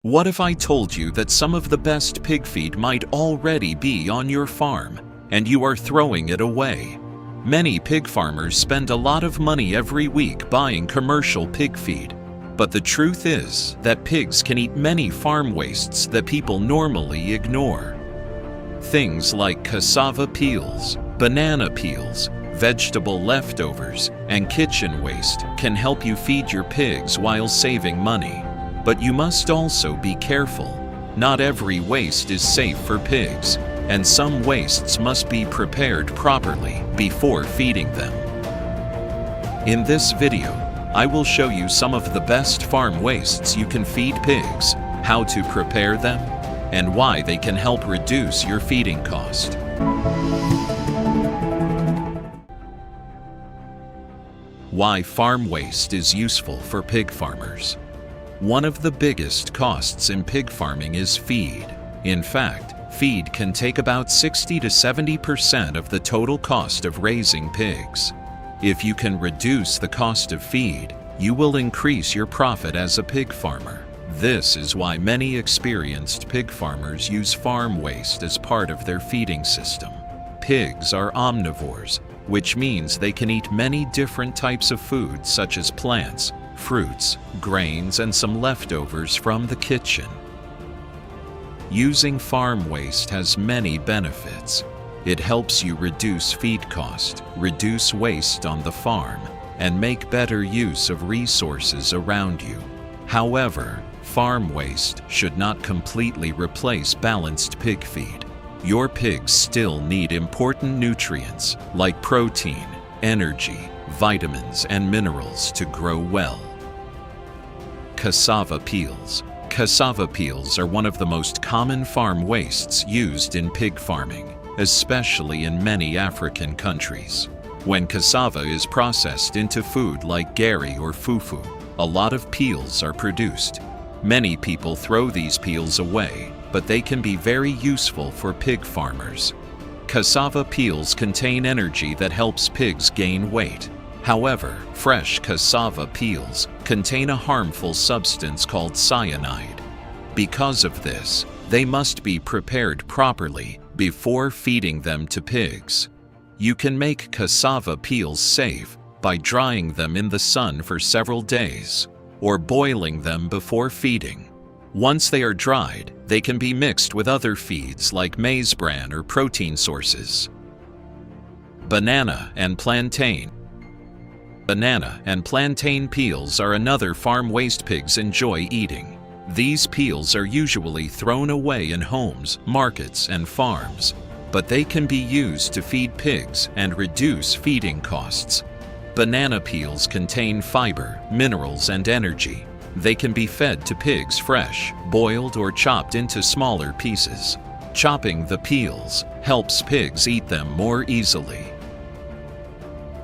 What if I told you that some of the best pig feed might already be on your farm, and you are throwing it away? Many pig farmers spend a lot of money every week buying commercial pig feed, but the truth is that pigs can eat many farm wastes that people normally ignore. Things like cassava peels, banana peels, vegetable leftovers, and kitchen waste can help you feed your pigs while saving money. But you must also be careful. Not every waste is safe for pigs, and some wastes must be prepared properly before feeding them. In this video, I will show you some of the best farm wastes you can feed pigs, how to prepare them, and why they can help reduce your feeding cost. Why farm waste is useful for pig farmers. One of the biggest costs in pig farming is feed. In fact, feed can take about 60 to 70% of the total cost of raising pigs. If you can reduce the cost of feed, you will increase your profit as a pig farmer. This is why many experienced pig farmers use farm waste as part of their feeding system. Pigs are omnivores, which means they can eat many different types of food such as plants, fruits, grains, and some leftovers from the kitchen. Using farm waste has many benefits. It helps you reduce feed cost, reduce waste on the farm, and make better use of resources around you. However, farm waste should not completely replace balanced pig feed. Your pigs still need important nutrients like protein, energy, vitamins, and minerals to grow well. Cassava peels. Cassava peels are one of the most common farm wastes used in pig farming, especially in many African countries. When cassava is processed into food like gari or fufu, a lot of peels are produced. Many people throw these peels away, but they can be very useful for pig farmers. Cassava peels contain energy that helps pigs gain weight. However, fresh cassava peels contain a harmful substance called cyanide. Because of this, they must be prepared properly before feeding them to pigs. You can make cassava peels safe by drying them in the sun for several days, or boiling them before feeding. Once they are dried, they can be mixed with other feeds like maize bran or protein sources. Banana and plantain. Banana and plantain peels are another farm waste pigs enjoy eating. These peels are usually thrown away in homes, markets, and farms, but they can be used to feed pigs and reduce feeding costs. Banana peels contain fiber, minerals, and energy. They can be fed to pigs fresh, boiled, or chopped into smaller pieces. Chopping the peels helps pigs eat them more easily.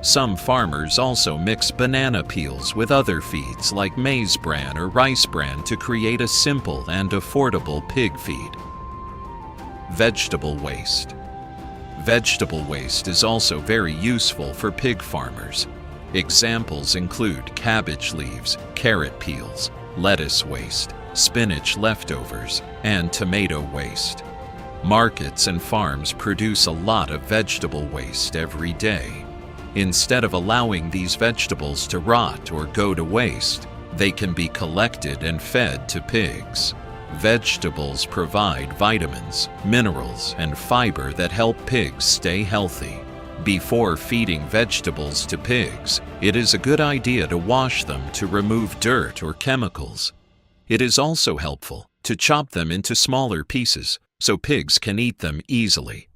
Some farmers also mix banana peels with other feeds like maize bran or rice bran to create a simple and affordable pig feed. Vegetable waste. Vegetable waste is also very useful for pig farmers. Examples include cabbage leaves, carrot peels, lettuce waste, spinach leftovers, and tomato waste. Markets and farms produce a lot of vegetable waste every day. Instead of allowing these vegetables to rot or go to waste, they can be collected and fed to pigs. Vegetables provide vitamins, minerals, and fiber that help pigs stay healthy. Before feeding vegetables to pigs, it is a good idea to wash them to remove dirt or chemicals. It is also helpful to chop them into smaller pieces so pigs can eat them easily.